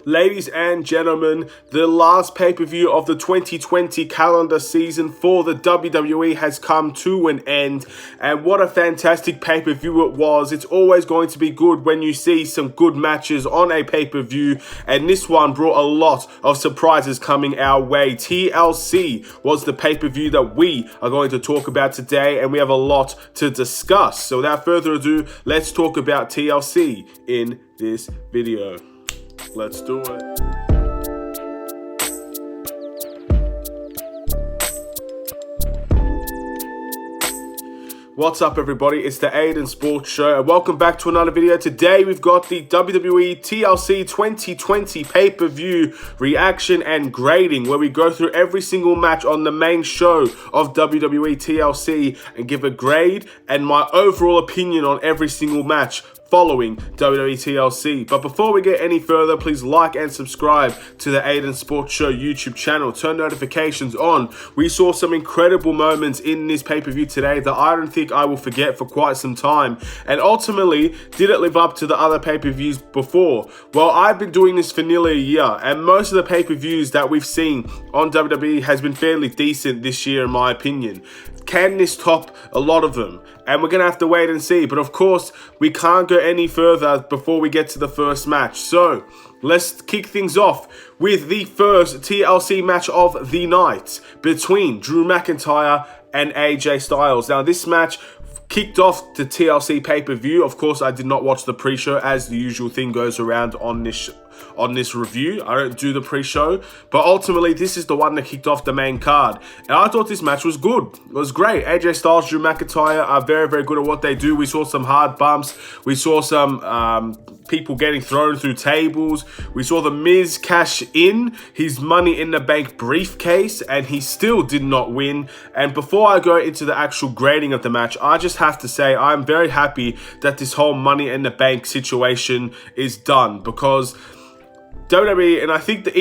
Ladies and gentlemen, the last pay-per-view of the 2020 calendar season for the WWE has come to an end, and what a fantastic pay-per-view it was. It's always going to be good when you see some good matches on a pay-per-view, and this one brought a lot of surprises coming our way. TLC was the pay-per-view that we are going to talk about today, and we have a lot to discuss. So without further ado, let's talk about TLC in this video. Let's do it. What's up, everybody? It's the Aiden Sports Show, and welcome back to another video. Today we've got the WWE TLC 2020 pay-per-view reaction and grading, where we go through every single match on the main show of WWE TLC and give a grade and my overall opinion on every single match following WWE TLC. But before we get any further, please like and subscribe to the Aiden Sports Show YouTube channel. Turn notifications on. We saw some incredible moments in this pay-per-view today that I don't think I will forget for quite some time. And ultimately, did it live up to the other pay-per-views before? Well, I've been doing this for nearly a year, and most of the pay-per-views that we've seen on WWE has been fairly decent this year, in my opinion. Can this top a lot of them? And we're going to have to wait and see. But of course, we can't go any further before we get to the first match. So let's kick things off with the first TLC match of the night between Drew McIntyre and AJ Styles. Now, this match kicked off the TLC pay-per-view. Of course, I did not watch the pre-show, as the usual thing goes around on this review. I don't do the pre-show, but ultimately this is the one that kicked off the main card, and I thought this match was good. It was great. AJ Styles, Drew McIntyre are very, very good at what they do. We saw some hard bumps. We saw some people getting thrown through tables. We saw The Miz cash in his Money in the Bank briefcase, and he still did not win. And before I go into the actual grading of the match, I just have to say I'm very happy that this whole Money in the Bank situation is done, because WWE, and I think that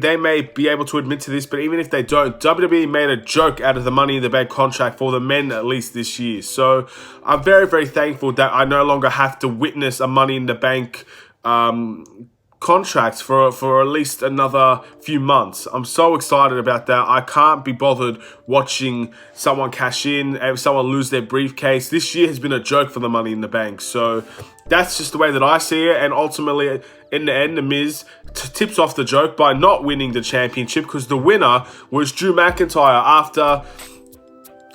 they may be able to admit to this, but even if they don't, WWE made a joke out of the Money in the Bank contract for the men, at least this year. So I'm very, very thankful that I no longer have to witness a Money in the Bank contract for at least another few months. I'm so excited about that. I can't be bothered watching someone cash in and someone lose their briefcase. This year has been a joke for the Money in the Bank. So that's just the way that I see it. And ultimately, in the end, The Miz tips off the joke by not winning the championship, because the winner was Drew McIntyre after...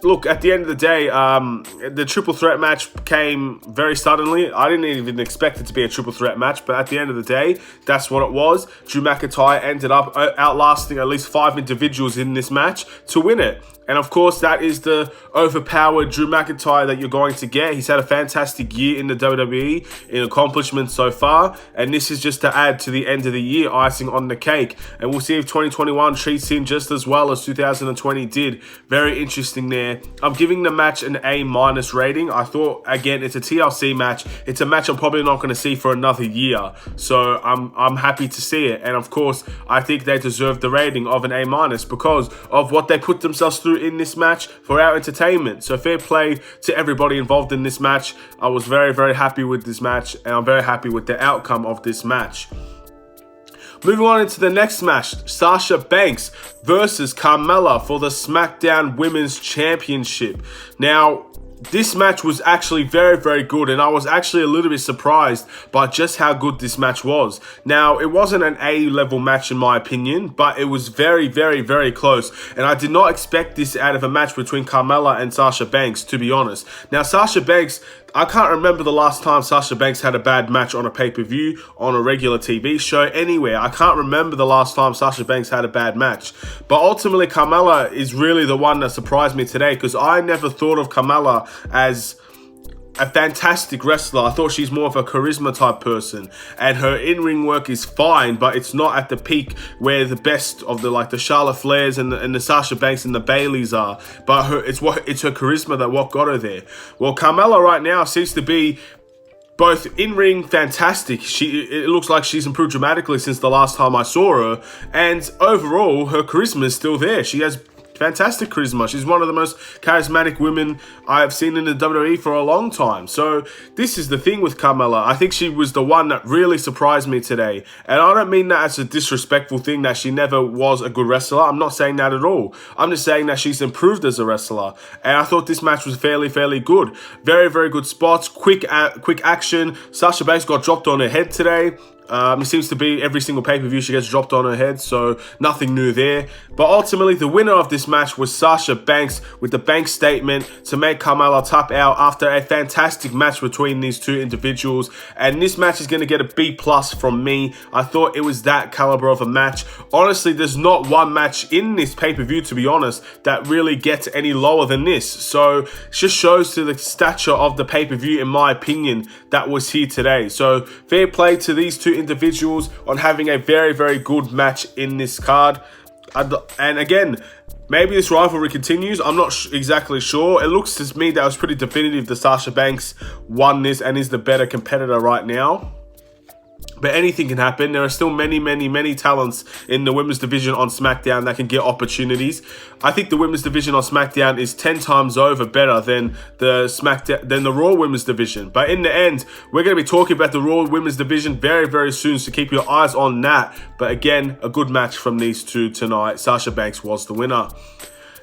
Look, at the end of the day, the triple threat match came very suddenly. I didn't even expect it to be a triple threat match, but at the end of the day, that's what it was. Drew McIntyre ended up outlasting at least 5 individuals in this match to win it. And of course, that is the overpowered Drew McIntyre that you're going to get. He's had a fantastic year in the WWE in accomplishments so far. And this is just to add to the end of the year, icing on the cake. And we'll see if 2021 treats him just as well as 2020 did. Very interesting there. I'm giving the match an A- rating. I thought, again, it's a TLC match. It's a match I'm probably not going to see for another year. So I'm happy to see it. And of course, I think they deserve the rating of an A- because of what they put themselves through in this match for our entertainment. So fair play to everybody involved in this match. I was very, very happy with this match, and I'm very happy with the outcome of this match. Moving on into the next match, Sasha Banks versus Carmella for the SmackDown Women's Championship. Now, this match was actually very, very good, and I was actually a little bit surprised by just how good this match was. Now, it wasn't an A-level match in my opinion, but it was very, very, very close, and I did not expect this out of a match between Carmella and Sasha Banks, to be honest. Now, Sasha Banks, I can't remember the last time Sasha Banks had a bad match on a pay-per-view, on a regular TV show, anywhere. I can't remember the last time Sasha Banks had a bad match. But ultimately, Carmella is really the one that surprised me today, because I never thought of Carmella as a fantastic wrestler. I thought she's more of a charisma type person, and her in-ring work is fine, but it's not at the peak where the best of the Charlotte Flairs and the Sasha Banks and the Baileys are. But it's her charisma that what got her there. Well, Carmella right now seems to be both in-ring fantastic. It looks like she's improved dramatically since the last time I saw her, and overall her charisma is still there. She has fantastic charisma. She's one of the most charismatic women I've seen in the WWE for a long time. So this is the thing with Carmella. I think she was the one that really surprised me today. And I don't mean that as a disrespectful thing that she never was a good wrestler. I'm not saying that at all. I'm just saying that she's improved as a wrestler. And I thought this match was fairly good. Very, very good spots. Quick action. Sasha Banks got dropped on her head today. It seems to be every single pay-per-view she gets dropped on her head, so nothing new there. But ultimately, the winner of this match was Sasha Banks with the bank statement to make Carmella tap out after a fantastic match between these two individuals. And this match is going to get a B+ from me. I thought it was that caliber of a match. Honestly, there's not one match in this pay-per-view, to be honest, that really gets any lower than this. So it just shows to the stature of the pay-per-view, in my opinion, that was here today. So fair play to these two individuals on having a very good match in this card. And again, maybe this rivalry continues. I'm not exactly sure. It looks to me that it was pretty definitive that Sasha Banks won this and is the better competitor right now. But anything can happen. There are still many talents in the women's division on SmackDown that can get opportunities. I think the women's division on SmackDown is 10 times over better than the Raw women's division. But in the end, we're going to be talking about the Raw women's division very soon, so keep your eyes on that. But again, a good match from these two tonight. Sasha Banks was the winner.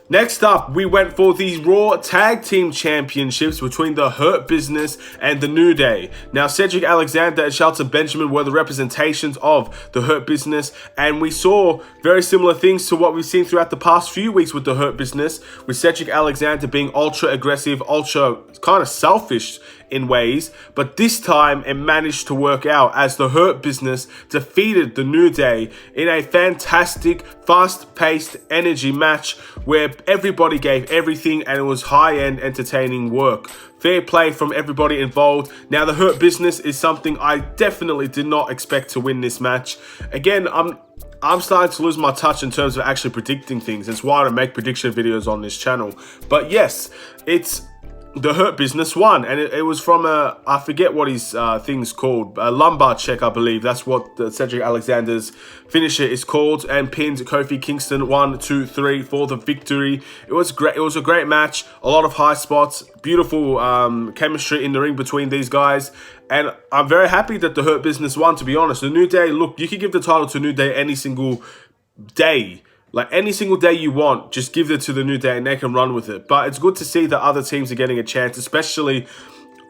Next up, we went for the Raw Tag Team Championships between the Hurt Business and the New Day. Now, Cedric Alexander and Shelton Benjamin were the representations of the Hurt Business, and we saw very similar things to what we've seen throughout the past few weeks with the Hurt Business, with Cedric Alexander being ultra aggressive, ultra kind of selfish in ways, but this time it managed to work out as the Hurt Business defeated the New Day in a fantastic, fast-paced energy match where everybody gave everything and it was high-end entertaining work. Fair play from everybody involved. Now, the Hurt Business is something I definitely did not expect to win this match. Again, I'm starting to lose my touch in terms of actually predicting things. It's why I don't make prediction videos on this channel. But yes, it's the Hurt Business won, and it was from I forget what his thing's called, a lumbar check, I believe. That's what Cedric Alexander's finisher is called, and pinned Kofi Kingston 1, 2, 3 for the victory. It was great. It was a great match. A lot of high spots, beautiful chemistry in the ring between these guys. And I'm very happy that the Hurt Business won, to be honest. The New Day, look, you can give the title to New Day any single day. Like, any single day you want, just give it to the New Day and they can run with it. But it's good to see that other teams are getting a chance, especially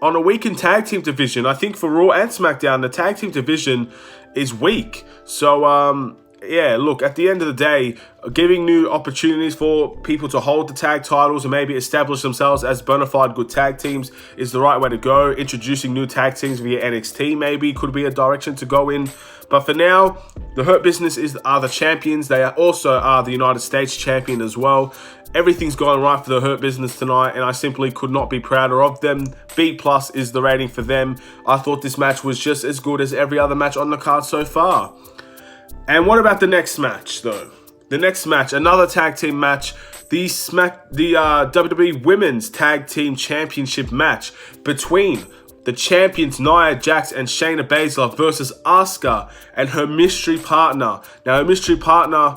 on a weakened tag team division. I think for Raw and SmackDown, the tag team division is weak. So, yeah, look, at the end of the day, giving new opportunities for people to hold the tag titles and maybe establish themselves as bona fide good tag teams is the right way to go. Introducing new tag teams via NXT maybe could be a direction to go in. But for now, the Hurt Business are the champions. They also are the United States champion as well. Everything's going right for the Hurt Business tonight, and I simply could not be prouder of them. B+ is the rating for them. I thought this match was just as good as every other match on the card so far. And what about the next match, though? The next match, another tag team match, the WWE Women's Tag Team Championship match between the champions Nia Jax and Shayna Baszler versus Asuka and her mystery partner. Now, her mystery partner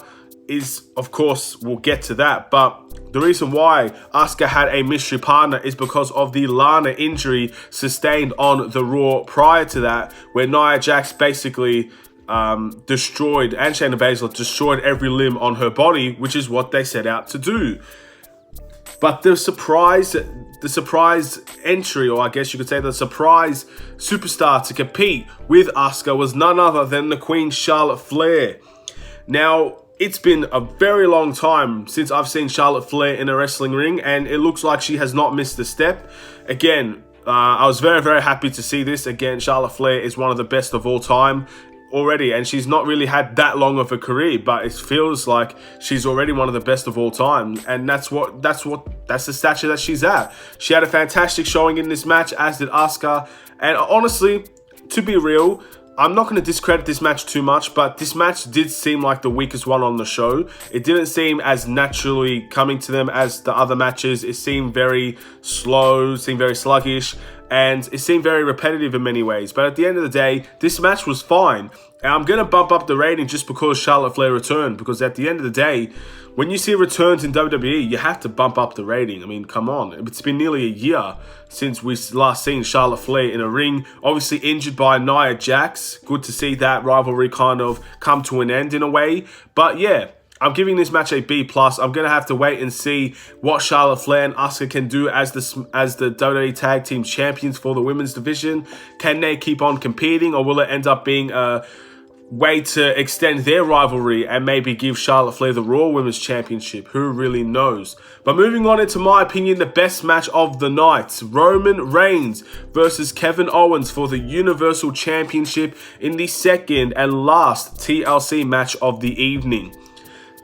is, of course, we'll get to that, but the reason why Asuka had a mystery partner is because of the Lana injury sustained on the Raw prior to that, where Nia Jax basically destroyed, and Shayna Baszler destroyed every limb on her body, which is what they set out to do. But the surprise entry, or I guess you could say the surprise superstar to compete with Asuka was none other than the Queen Charlotte Flair. Now, it's been a very long time since I've seen Charlotte Flair in a wrestling ring, and it looks like she has not missed a step. Again, I was very happy to see this. Again, Charlotte Flair is one of the best of all time already, and she's not really had that long of a career, but it feels like she's already one of the best of all time, and that's the stature that she's at. She had a fantastic showing in this match, as did Asuka, and honestly, to be real, I'm not going to discredit this match too much, but this match did seem like the weakest one on the show. It didn't seem as naturally coming to them as the other matches. It seemed very slow, seemed very sluggish, and it seemed very repetitive in many ways. But at the end of the day, this match was fine. And I'm going to bump up the rating just because Charlotte Flair returned. Because at the end of the day, when you see returns in WWE, you have to bump up the rating. I mean, come on. It's been nearly a year since we last seen Charlotte Flair in a ring. Obviously injured by Nia Jax. Good to see that rivalry kind of come to an end in a way. But yeah, I'm giving this match a B+. I'm going to have to wait and see what Charlotte Flair and Asuka can do as the WWE Tag Team Champions for the women's division. Can they keep on competing, or will it end up being a way to extend their rivalry and maybe give Charlotte Flair the Raw Women's Championship? Who really knows? But moving on into my opinion, the best match of the night. Roman Reigns versus Kevin Owens for the Universal Championship in the second and last TLC match of the evening.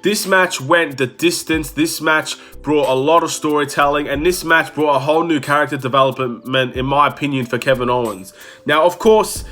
This match went the distance. This match brought a lot of storytelling, and this match brought a whole new character development, in my opinion, for Kevin Owens. Now, of course,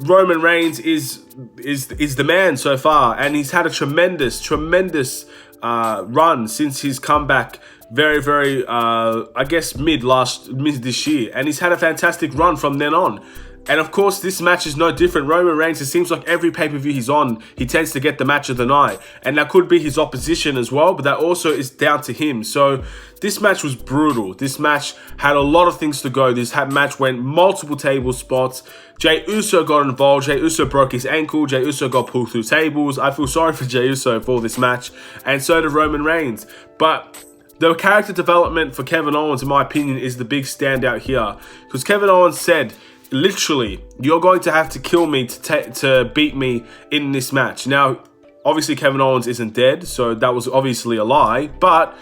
Roman Reigns is the man so far, and he's had a tremendous run since his comeback. Very, I guess mid this year, and he's had a fantastic run from then on. And of course, this match is no different. Roman Reigns, it seems like every pay-per-view he's on, he tends to get the match of the night. And that could be his opposition as well, but that also is down to him. So this match was brutal. This match had a lot of things to go. This match went multiple table spots. Jey Uso got involved. Jey Uso broke his ankle. Jey Uso got pulled through tables. I feel sorry for Jey Uso for this match. And so did Roman Reigns. But the character development for Kevin Owens, in my opinion, is the big standout here. Because Kevin Owens said, literally, you're going to have to kill me to beat me in this match. Now, obviously, Kevin Owens isn't dead, so that was obviously a lie. But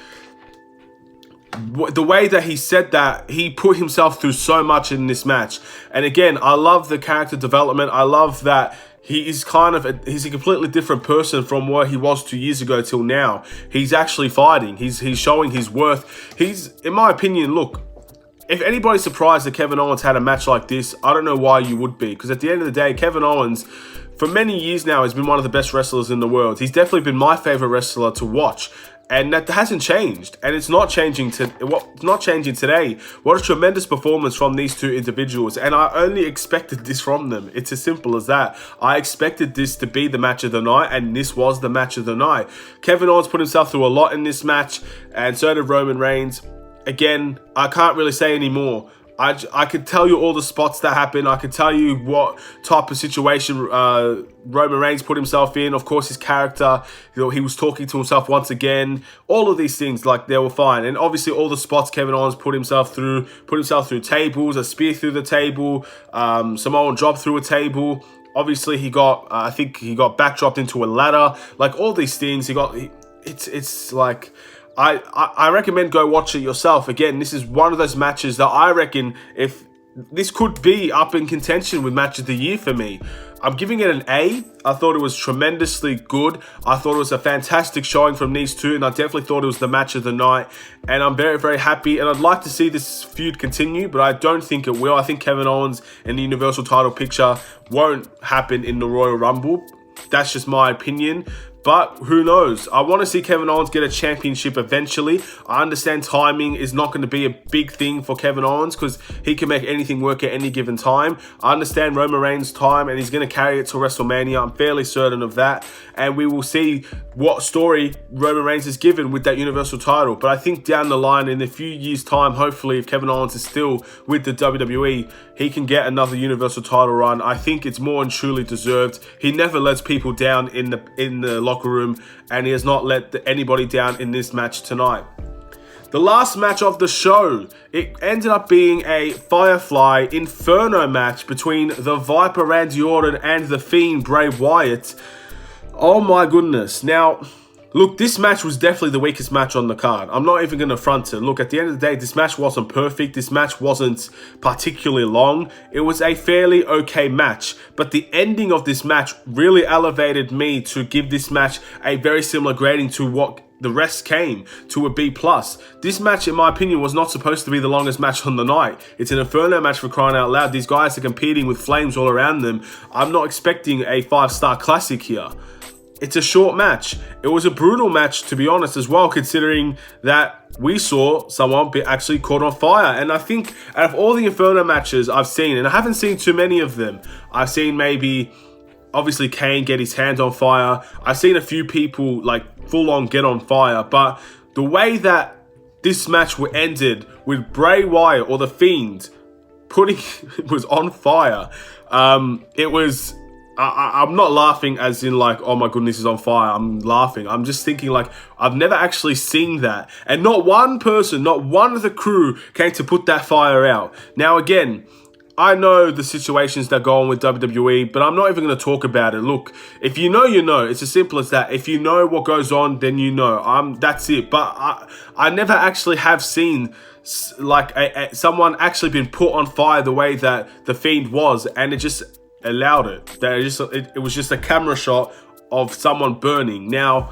the way that he said that, he put himself through so much in this match. And again, I love the character development. I love that he's a completely different person from where he was 2 years ago till now. He's actually fighting. He's showing his worth. In my opinion, look, if anybody's surprised that Kevin Owens had a match like this, I don't know why you would be. Because at the end of the day, Kevin Owens, for many years now, has been one of the best wrestlers in the world. He's definitely been my favorite wrestler to watch. And that hasn't changed. And it's not changing today. What a tremendous performance from these two individuals. And I only expected this from them. It's as simple as that. I expected this to be the match of the night, and this was the match of the night. Kevin Owens put himself through a lot in this match, and so did Roman Reigns. Again, I can't really say any more. I could tell you all the spots that happened. I could tell you what type of situation Roman Reigns put himself in. Of course, his character, he was talking to himself once again. All of these things, like, they were fine. And obviously, all the spots Kevin Owens put himself through tables, a spear through the table, Samoan drop through a table. Obviously, I think he got backdropped into a ladder. Like, all these things, it's like, I recommend go watch it yourself. Again, this is one of those matches that I reckon if this could be up in contention with match of the year for me. I'm giving it an A. I thought it was tremendously good. I thought it was a fantastic showing from these two, and I definitely thought it was the match of the night. And I'm very, very happy, and I'd like to see this feud continue, but I don't think it will. I think Kevin Owens and the Universal title picture won't happen in the Royal Rumble. That's just my opinion. But who knows? I want to see Kevin Owens get a championship eventually. I understand timing is not going to be a big thing for Kevin Owens because he can make anything work at any given time. I understand Roman Reigns' time, and he's going to carry it to WrestleMania. I'm fairly certain of that. And we will see what story Roman Reigns is given with that Universal title. But I think down the line, in a few years' time, hopefully, if Kevin Owens is still with the WWE, he can get another Universal title run. I think it's more and truly deserved. He never lets people down in the locker room, and he has not let anybody down in this match tonight. The last match of the show, it ended up being a Firefly Inferno match between the Viper Randy Orton and the Fiend Bray Wyatt. Oh my goodness. Now, look, this match was definitely the weakest match on the card. I'm not even going to front it. Look, at the end of the day, this match wasn't perfect. This match wasn't particularly long. It was a fairly okay match. But the ending of this match really elevated me to give this match a very similar grading to what the rest came, to a B+. This match, in my opinion, was not supposed to be the longest match on the night. It's an Inferno match, for crying out loud. These guys are competing with flames all around them. I'm not expecting a 5-star classic here. It's a short match. It was a brutal match, to be honest, as well, considering that we saw someone be actually caught on fire. And I think out of all the Inferno matches I've seen, and I haven't seen too many of them, I've seen maybe obviously Kane get his hands on fire. I've seen a few people like full on get on fire, but the way that this match ended with Bray Wyatt or the Fiend putting it was on fire. It was. I'm not laughing as in like, oh my goodness, is on fire. I'm laughing. I'm just thinking like, I've never actually seen that. And not one person, not one of the crew came to put that fire out. Now again, I know the situations that go on with WWE, but I'm not even going to talk about it. Look, if you know, you know. It's as simple as that. If you know what goes on, then you know. That's it. But I never actually have seen like someone actually been put on fire the way that the Fiend was, and it just allowed it. That it was just a camera shot of someone burning. Now,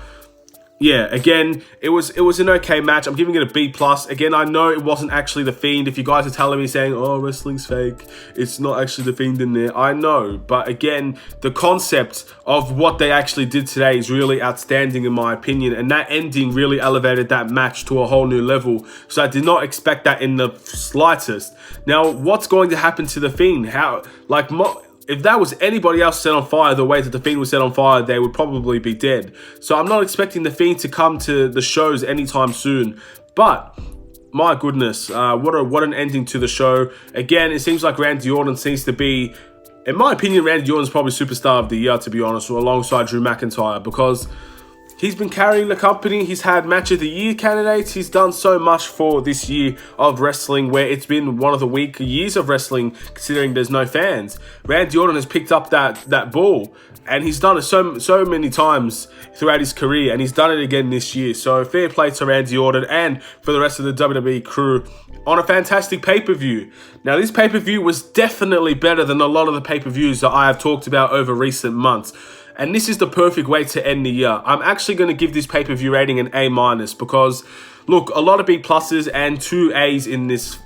yeah, again, it was an okay match. I'm giving it a B+. Again, I know it wasn't actually the Fiend. If you guys are telling me saying, oh, wrestling's fake, it's not actually the Fiend in there, I know. But again, the concept of what they actually did today is really outstanding in my opinion. And that ending really elevated that match to a whole new level. So I did not expect that in the slightest. Now, what's going to happen to the Fiend? If that was anybody else set on fire the way that the Fiend was set on fire, they would probably be dead. So I'm not expecting the Fiend to come to the shows anytime soon. But my goodness, what an ending to the show. Again, it seems like Randy Orton seems to be, in my opinion, Randy Orton's probably superstar of the year, to be honest, alongside Drew McIntyre, because he's been carrying the company. He's had match of the year candidates. He's done so much for this year of wrestling, where it's been one of the weaker years of wrestling, considering there's no fans. Randy Orton has picked up that ball, and he's done it so many times throughout his career, and he's done it again this year. So fair play to Randy Orton and for the rest of the WWE crew on a fantastic pay-per-view. Now, this pay-per-view was definitely better than a lot of the pay-per-views that I have talked about over recent months. And this is the perfect way to end the year. I'm actually going to give this pay-per-view rating an A- because, look, a lot of B pluses and 2 A's in this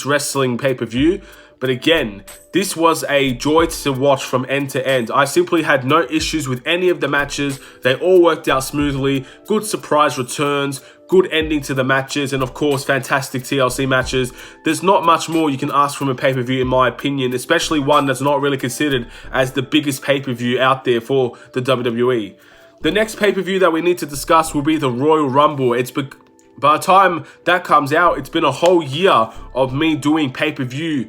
wrestling pay-per-view. But again, this was a joy to watch from end to end. I simply had no issues with any of the matches. They all worked out smoothly. Good surprise returns, good ending to the matches, and of course, fantastic TLC matches. There's not much more you can ask from a pay-per-view, in my opinion, especially one that's not really considered as the biggest pay-per-view out there for the WWE. The next pay-per-view that we need to discuss will be the Royal Rumble. By the time that comes out, it's been a whole year of me doing pay-per-view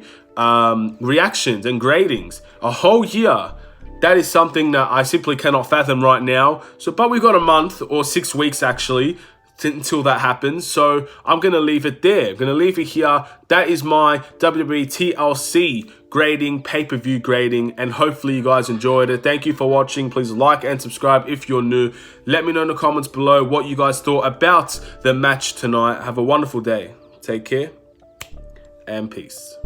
reactions and gradings. A whole year. That is something that I simply cannot fathom right now. But we've got a month or 6 weeks actually until that happens. So I'm going to leave it there. I'm going to leave it here. That is my WWE TLC grading, pay-per-view grading, and hopefully you guys enjoyed it. Thank you for watching. Please like and subscribe if you're new. Let me know in the comments below what you guys thought about the match tonight. Have a wonderful day. Take care and peace.